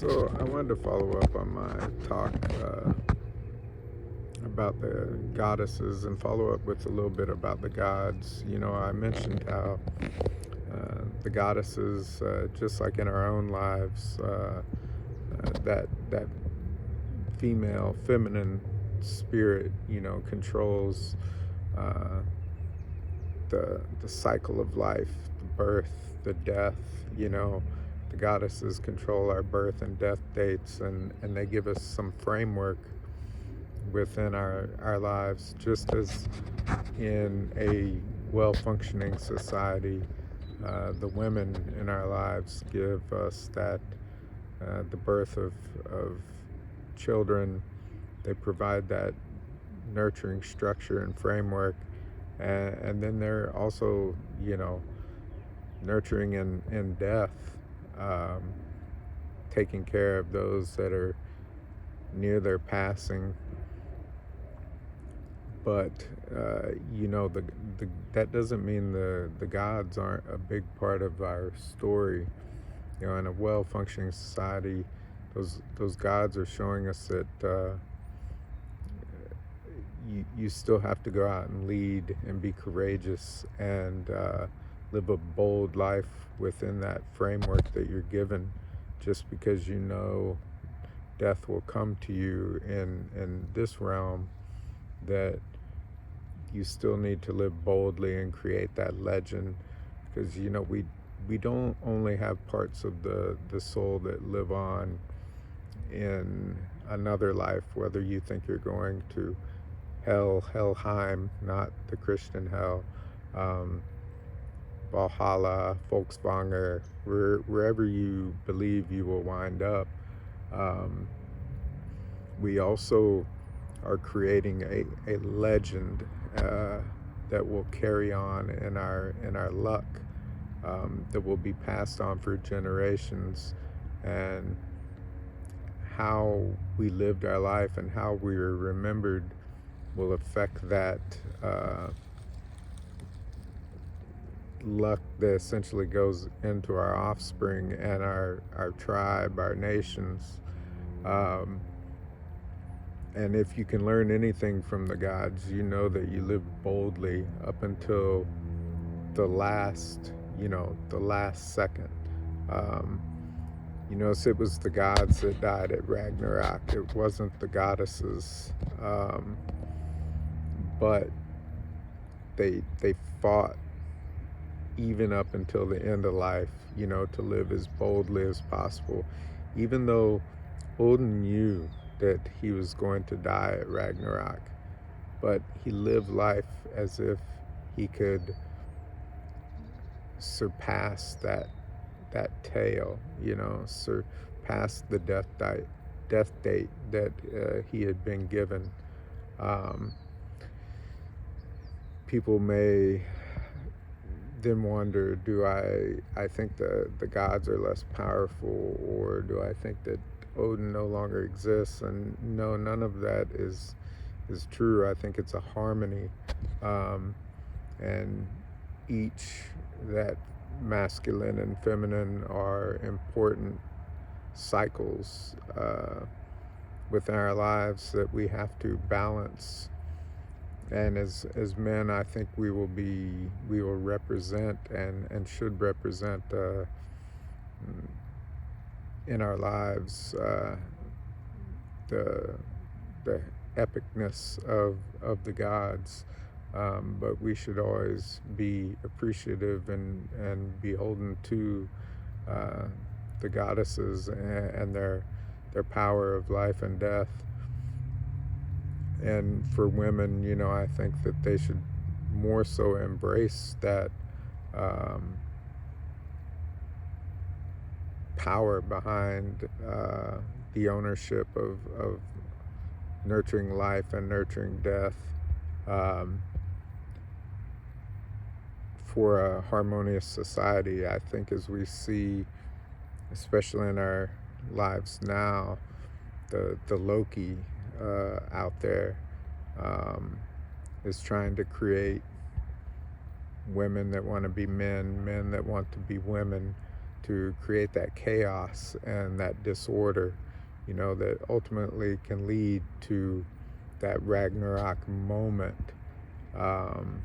So I wanted to follow up on my talk about the goddesses and follow up with a little bit about the gods. I mentioned how the goddesses, just like in our own lives, that feminine spirit, controls uh, the cycle of life, the birth, the death. The goddesses control our birth and death dates, and they give us some framework within our lives, just as in a well-functioning society, the women in our lives give us that, the birth of children. They provide that nurturing structure and framework, and then they're also, nurturing in death, um, taking care of those that are near their passing. But that doesn't mean the gods aren't a big part of our story. In a well-functioning society, those gods are showing us that you still have to go out and lead and be courageous and live a bold life within that framework that you're given, just because death will come to you in this realm, that you still need to live boldly and create that legend, because we don't only have parts of the soul that live on in another life, whether you think you're going to Helheim, not the Christian hell, um, Valhalla, Volkswanger, wherever you believe you will wind up. um, we also are creating a legend that will carry on in our luck, that will be passed on for generations. And how we lived our life and how we were remembered will affect that uh, luck that essentially goes into our offspring and our tribe, our nations. Um, and if you can learn anything from the gods, you know that you lived boldly up until the last, the last second. Um, so it was the gods that died at Ragnarok. It wasn't the goddesses, but they fought even up until the end of life, to live as boldly as possible, even though Odin knew that he was going to die at Ragnarok, but he lived life as if he could surpass that tale, surpass the death date that he had been given. Um, People may then wonder, do I think the gods are less powerful, or do I think that Odin no longer exists? And no, none of that is true. I think it's a harmony, and each, that masculine and feminine, are important cycles within our lives that we have to balance. And as men, I think we will represent and should represent, in our lives, the the epicness of the gods, but we should always be appreciative and beholden to uh, the goddesses and their power of life and death. And for women, I think that they should more so embrace that, um, power behind the ownership of nurturing life and nurturing death, um, for a harmonious society. I think, as we see, especially in our lives now, the Loki out there, um, is trying to create women that want to be men, men that want to be women, to create that chaos and that disorder, that ultimately can lead to that Ragnarok moment. Um,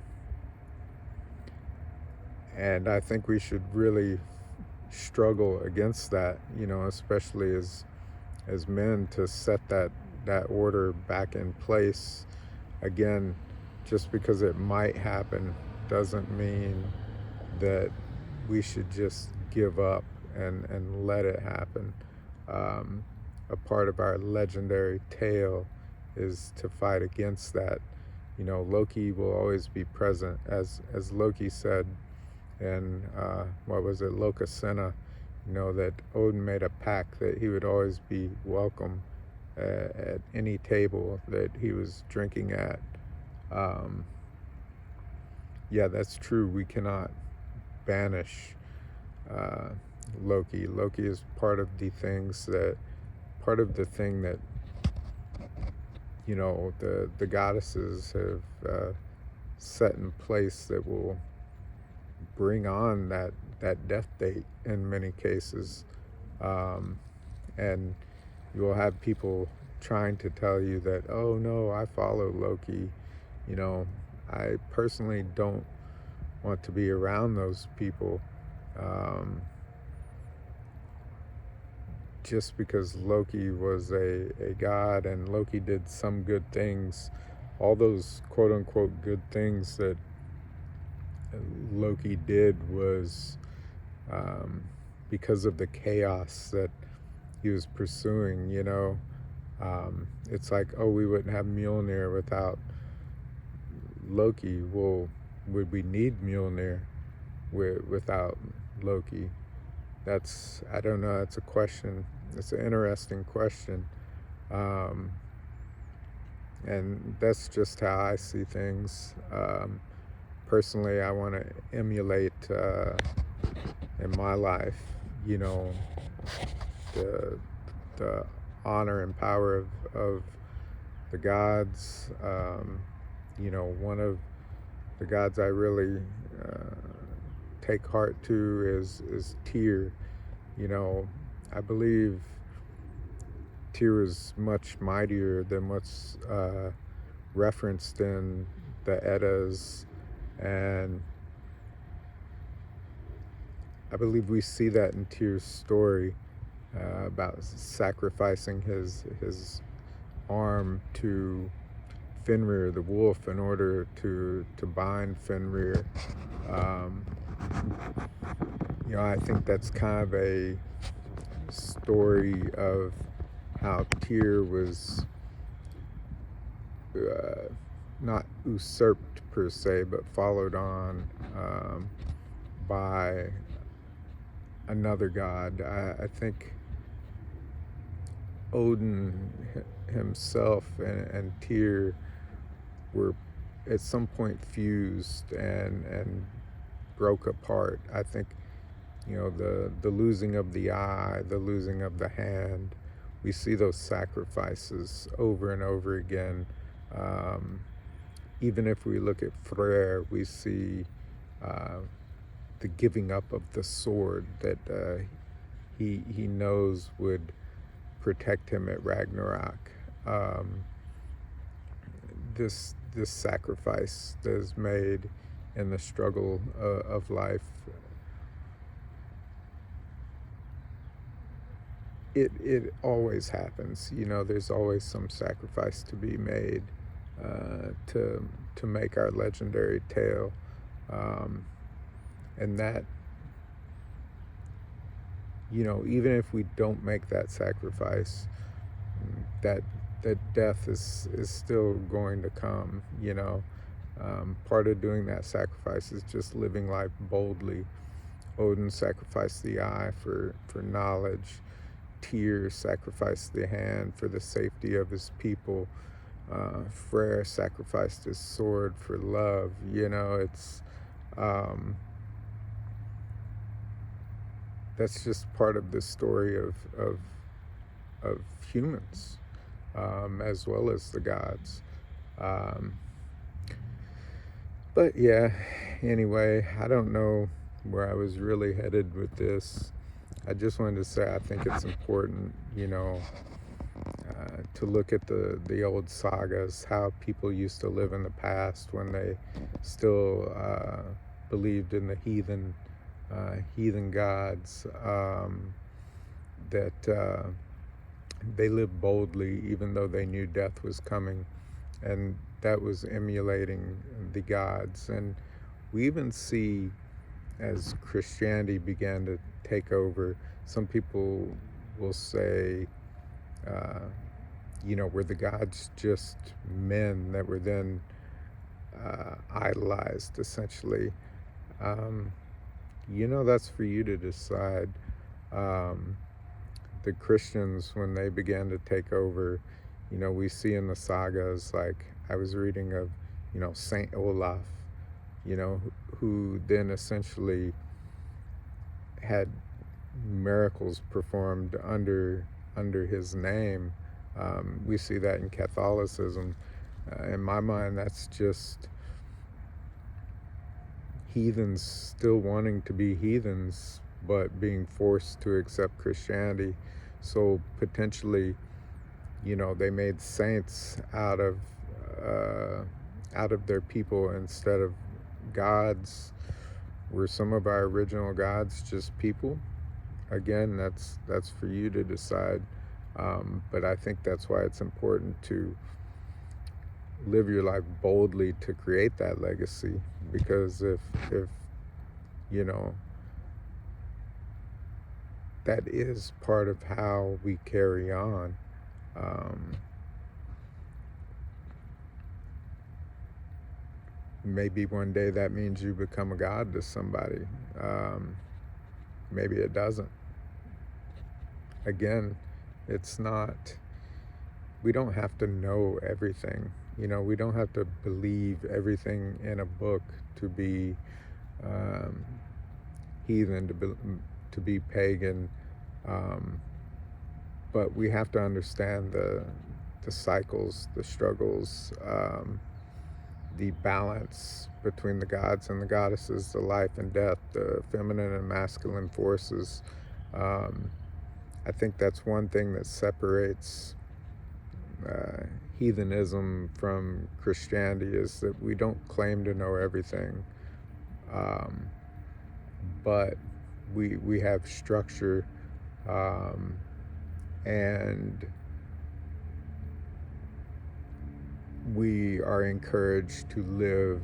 and I think we should really struggle against that, especially as men, to set that order back in place. Again, just because it might happen doesn't mean that we should just give up and let it happen. Um, a part of our legendary tale is to fight against that. Loki will always be present, as Loki said, and what was it, Lokasenna, that Odin made a pact that he would always be welcome at any table that he was drinking at. Um, yeah, that's true. We cannot banish uh, Loki. Loki is part of the thing that the goddesses have set in place that will bring on that death date in many cases. And you will have people trying to tell you that, oh no, I follow Loki. I personally don't want to be around those people. Just because Loki was a god and Loki did some good things, all those quote unquote good things that Loki did was because of the chaos that he was pursuing. It's like, oh, we wouldn't have Mjolnir without Loki. Well, would we need Mjolnir without Loki? I don't know, that's a question. It's an interesting question. And that's just how I see things. Personally, I want to emulate in my life, the honor and power of the gods. One of the gods I really take heart to is Tyr. I believe Tyr is much mightier than what's referenced in the Eddas, and I believe we see that in Tyr's story about sacrificing his arm to Fenrir the wolf in order to bind Fenrir. I think that's kind of a story of how Tyr was not usurped per se, but followed on by another god. I think Odin himself and Tyr were at some point fused and broke apart. I think the losing of the eye, the losing of the hand, we see those sacrifices over and over again. Even if we look at Freyr, we see the giving up of the sword that he knows would protect him at Ragnarok. This sacrifice that is made in the struggle of life, it always happens. There's always some sacrifice to be made to make our legendary tale, and that even if we don't make that sacrifice, that death is still going to come. Part of doing that sacrifice is just living life boldly. Odin sacrificed the eye for knowledge. Tyr sacrificed the hand for the safety of his people. Freyr sacrificed his sword for love. It's that's just part of the story of humans, as well as the gods. But yeah, anyway, I don't know where I was really headed with this. I just wanted to say I think it's important, to look at the old sagas, how people used to live in the past when they still believed in the heathen gods, that they lived boldly even though they knew death was coming, and that was emulating the gods. And we even see, as Christianity began to take over, some people will say, uh, were the gods just men that were then idolized, essentially? Um, that's for you to decide. Um, the Christians, when they began to take over, we see in the sagas, like I was reading of, Saint Olaf, who then essentially had miracles performed under his name. We see that in Catholicism. In my mind, that's just heathens still wanting to be heathens, but being forced to accept Christianity. So potentially, they made saints out of their people instead of gods. Were some of our original gods just people? Again, that's for you to decide. But I think that's why it's important to live your life boldly to create that legacy. Because if you know that is part of how we carry on. Maybe one day that means you become a god to somebody. Maybe it doesn't. Again, it's not, we don't have to know everything. We don't have to believe everything in a book to be heathen, to be pagan. But we have to understand the cycles, the struggles, the balance between the gods and the goddesses, the life and death, the feminine and masculine forces. I think that's one thing that separates heathenism from Christianity, is that we don't claim to know everything, but we have structure, and we are encouraged to live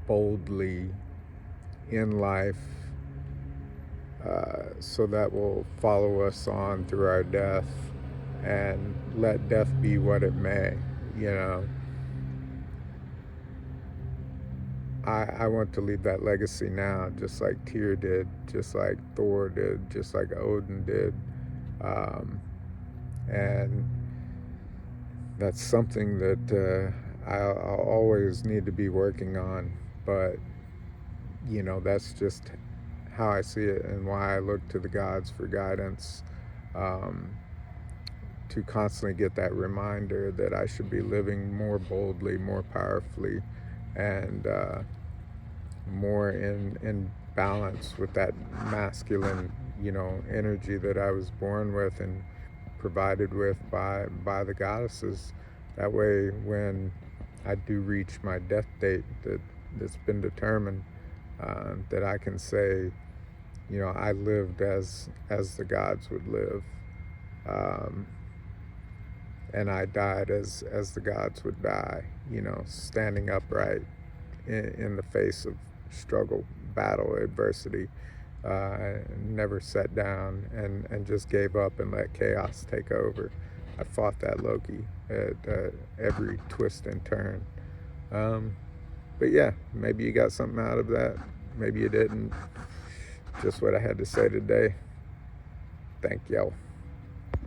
boldly in life, so that will follow us on through our death, and let death be what it may. I want to leave that legacy now, just like Tyr did, just like Thor did, just like Odin did. And that's something that I'll always need to be working on. But, that's just how I see it, and why I look to the gods for guidance, to constantly get that reminder that I should be living more boldly, more powerfully, and more in balance with that masculine, energy that I was born with and provided with by the goddesses. That way, when I do reach my death date that's been determined, that I can say, I lived as the gods would live, and I died as the gods would die. Standing upright in the face of struggle, battle, adversity. Never sat down and just gave up and let chaos take over. I fought that Loki at every twist and turn. But yeah, maybe you got something out of that. Maybe you didn't. Just what I had to say today. Thank y'all.